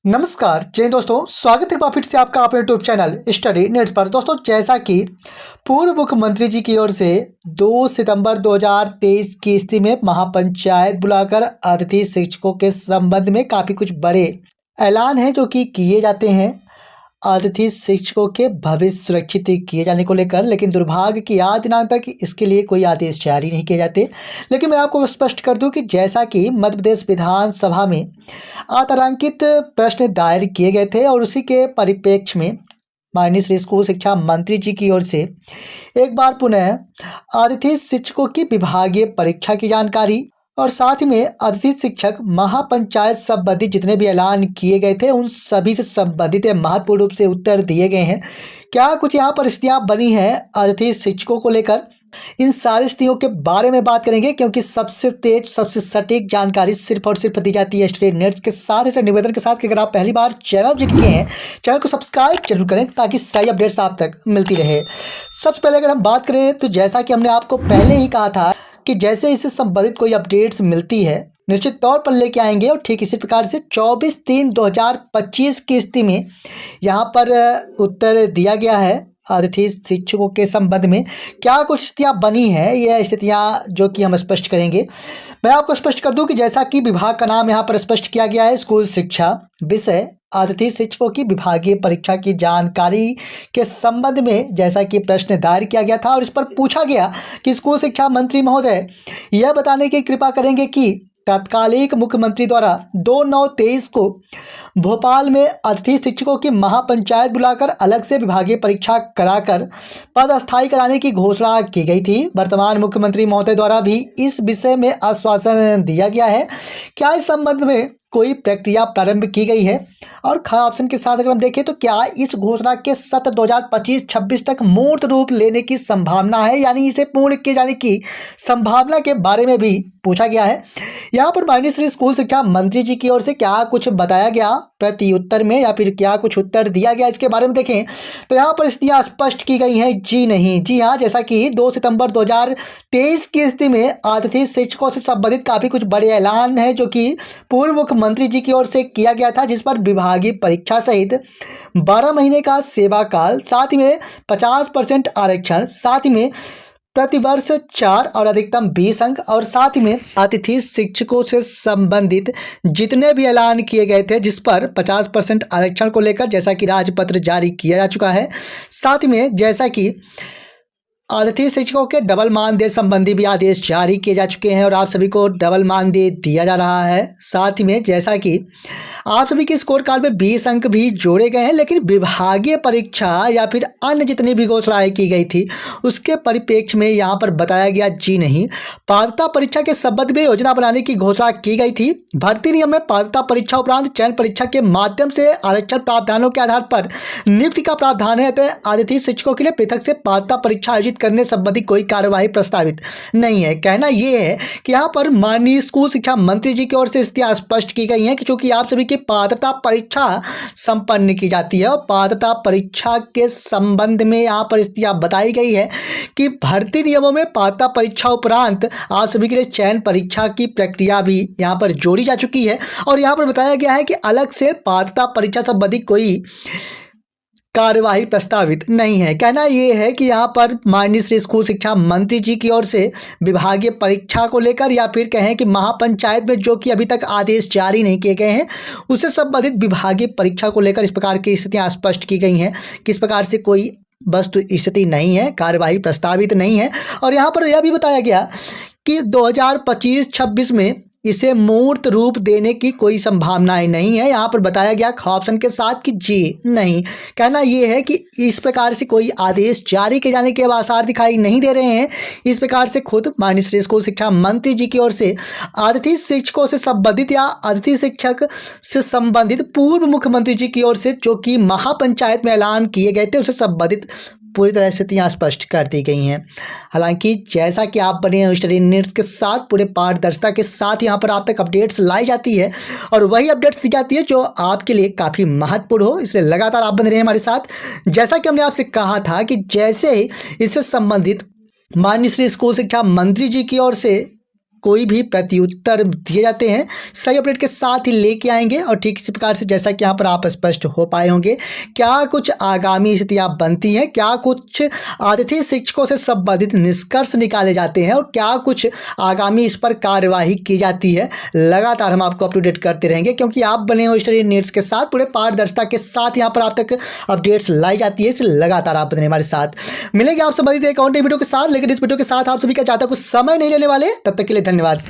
नमस्कार जय दोस्तों, स्वागत है फिर से आपका अपने यूट्यूब चैनल स्टडी नेट्स पर। दोस्तों, जैसा कि पूर्व मुख्यमंत्री जी की ओर से 2 सितंबर 2023 की स्थिति में महापंचायत बुलाकर अतिथि शिक्षकों के संबंध में काफ़ी कुछ बड़े ऐलान हैं जो कि किए जाते हैं अतिथि शिक्षकों के भविष्य सुरक्षित किए जाने को लेकर। लेकिन दुर्भाग्य कि आज दिनांक तक इसके लिए कोई आदेश जारी नहीं किए जाते। लेकिन मैं आपको स्पष्ट कर दूं कि जैसा कि मध्य प्रदेश विधानसभा में अतारांकित प्रश्न दायर किए गए थे और उसी के परिप्रेक्ष्य में माननीय श्री स्कूल शिक्षा मंत्री जी की ओर से एक बार पुनः अतिथि शिक्षकों की विभागीय परीक्षा की जानकारी और साथ ही में अतिथि शिक्षक महापंचायत संबंधित जितने भी ऐलान किए गए थे उन सभी से संबंधित महत्वपूर्ण रूप से उत्तर दिए गए हैं। क्या कुछ यहाँ पर स्थितियाँ बनी हैं अतिथि शिक्षकों को लेकर, इन सारी स्थितियों के बारे में बात करेंगे, क्योंकि सबसे तेज सबसे सटीक जानकारी सिर्फ और सिर्फ दी जाती है स्टडी नेट्स के साथ। इस निवेदन के साथ कि अगर आप पहली बार चैनल विजिट किए हैं, चैनल को सब्सक्राइब जरूर करें ताकि सही अपडेट्स आप तक मिलती रहे। सबसे पहले अगर हम बात करें तो जैसा कि हमने आपको पहले ही कहा था कि जैसे इससे संबंधित कोई अपडेट्स मिलती है निश्चित तौर पर लेके आएंगे। और ठीक इसी प्रकार से 24/3/2025 की स्थिति में यहाँ पर उत्तर दिया गया है अतिथि शिक्षकों के संबंध में। क्या कुछ स्थितियाँ बनी हैं, यह स्थितियाँ जो कि हम स्पष्ट करेंगे। मैं आपको स्पष्ट कर दूं कि जैसा कि विभाग का नाम यहाँ पर स्पष्ट किया गया है स्कूल शिक्षा, विषय अतिथि शिक्षकों की विभागीय परीक्षा की जानकारी के संबंध में जैसा कि प्रश्न दायर किया गया था और इस पर पूछा गया कि स्कूल शिक्षा मंत्री महोदय यह बताने की कृपा करेंगे कि तत्कालीन मुख्यमंत्री द्वारा 2/9/23 को भोपाल में अतिथि शिक्षकों की महापंचायत बुलाकर अलग से विभागीय परीक्षा कराकर पद अस्थायी कराने की घोषणा की गई थी। वर्तमान मुख्यमंत्री महोदय द्वारा भी इस विषय में आश्वासन दिया गया है। क्या इस संबंध में कोई प्रक्रिया प्रारंभ की गई है? और ख ऑप्शन के साथ अगर हम देखें तो क्या इस घोषणा के सत्र 2025-26 तक मूर्त रूप लेने की संभावना है, यानी इसे पूर्ण किए जाने की संभावना के बारे में भी पूछा गया है। यहाँ पर माननीय श्री स्कूल शिक्षा मंत्री जी की ओर से क्या कुछ बताया गया प्रति उत्तर में या फिर क्या कुछ उत्तर दिया गया, इसके बारे में देखें तो यहाँ पर स्थितियाँ स्पष्ट की गई हैं जी नहीं। जी हाँ, जैसा कि 2 सितंबर 2023 की स्थिति में अतिथि शिक्षकों से संबंधित काफ़ी कुछ बड़े ऐलान है जो कि पूर्व मुख्यमंत्री जी की ओर से किया गया था, जिस पर विभागीय परीक्षा सहित 12 महीने का सेवा काल, साथ ही में 50% आरक्षण, साथ ही में प्रतिवर्ष 4 और अधिकतम 20 अंक, और साथ ही में अतिथि शिक्षकों से संबंधित जितने भी ऐलान किए गए थे जिस पर 50% आरक्षण को लेकर जैसा कि राजपत्र जारी किया जा चुका है। साथ ही में जैसा कि अतिथि शिक्षकों के डबल मानदेय संबंधी भी आदेश जारी किए जा चुके हैं और आप सभी को डबल मानदेय दिया जा रहा है। साथ ही में जैसा कि आप सभी के स्कोर कार्ड में 20 अंक भी जोड़े गए हैं, लेकिन विभागीय परीक्षा या फिर अन्य जितनी भी घोषणाएं की गई थी उसके परिप्रेक्ष्य में यहाँ पर बताया गया जी नहीं। पात्रता परीक्षा के संबंध में योजना बनाने की घोषणा की गई थी। भर्ती नियम में पात्रता परीक्षा उपरांत चयन परीक्षा के माध्यम से आरक्षण प्रावधानों के आधार पर नियुक्ति का प्रावधान है। अतः अतिथि शिक्षकों के लिए पृथक से पात्रता परीक्षा आयोजित करने संबंधी कोई कार्यवाही प्रस्तावित नहीं है। कहना यह है कि यहाँ पर माननीय स्कूल शिक्षा मंत्री जी की ओर से स्थितियां स्पष्ट की गई हैं कि चूंकि आप सभी की पात्रता परीक्षा संपन्न की जाती है और पात्रता परीक्षा के संबंध में यहाँ पर स्थितियां बताई गई है कि भर्ती नियमों में पात्रता परीक्षा उपरांत आप सभी के लिए चयन परीक्षा की प्रक्रिया भी यहाँ पर जोड़ी जा चुकी है और यहाँ पर बताया गया है कि अलग से पात्रता परीक्षा संबंधी कोई कार्यवाही प्रस्तावित नहीं है। कहना यह है कि यहाँ पर माननीय श्री स्कूल शिक्षा मंत्री जी की ओर से विभागीय परीक्षा को लेकर या फिर कहें कि महापंचायत में जो कि अभी तक आदेश जारी नहीं किए गए हैं उससे संबंधित विभागीय परीक्षा को लेकर इस प्रकार की स्थितियाँ स्पष्ट की गई हैं कि इस प्रकार से कोई वस्तु स्थिति नहीं है, कार्यवाही प्रस्तावित नहीं है। और यहाँ पर यह भी बताया गया कि 2025-26 में इसे मूर्त रूप देने की कोई संभावनाएं नहीं है। यहाँ पर बताया गया ऑप्शन के साथ कि जी नहीं। कहना यह है कि इस प्रकार से कोई आदेश जारी किए जाने के आसार दिखाई नहीं दे रहे हैं। इस प्रकार से खुद माननीय श्री स्कूल शिक्षा मंत्री जी की ओर से अतिथि शिक्षकों से संबंधित या अतिथि शिक्षक से संबंधित पूर्व मुख्यमंत्री जी की ओर से जो कि महापंचायत में ऐलान किए गए थे उससे संबंधित पूरी तरह से यहाँ स्पष्ट कर दी गई हैं। हालांकि जैसा कि आप बने हैं स्टडी नेट्स के साथ पूरे पारदर्शिता के साथ यहाँ पर आप तक अपडेट्स लाई जाती है और वही अपडेट्स दी जाती है जो आपके लिए काफ़ी महत्वपूर्ण हो, इसलिए लगातार आप बने रहे हमारे साथ। जैसा कि हमने आपसे कहा था कि जैसे इससे संबंधित माननीय श्री स्कूल शिक्षा मंत्री जी की ओर से कोई भी प्रत्युत्तर दिए जाते हैं सही अपडेट के साथ ही लेके आएंगे। और ठीक इसी प्रकार से जैसा कि यहाँ पर आप स्पष्ट हो पाए होंगे, क्या कुछ आगामी स्थितियाँ बनती हैं, क्या कुछ अतिथि शिक्षकों से संबंधित निष्कर्ष निकाले जाते हैं और क्या कुछ आगामी इस पर कार्यवाही की जाती है, लगातार हम आपको अप टू डेट करते रहेंगे, क्योंकि आप बने हो स्टडी नीड्स के साथ पूरे पारदर्शिता के साथ यहाँ पर आप तक अपडेट्स लाई जाती है। इसलिए लगातार आप बने हमारे साथ। मिलेंगे आप संबंधित एक और वीडियो के साथ, लेकिन इस वीडियो के साथ आप सभी का ज़्यादा कुछ समय नहीं लेने वाले। तब तक के लिए धन्यवाद।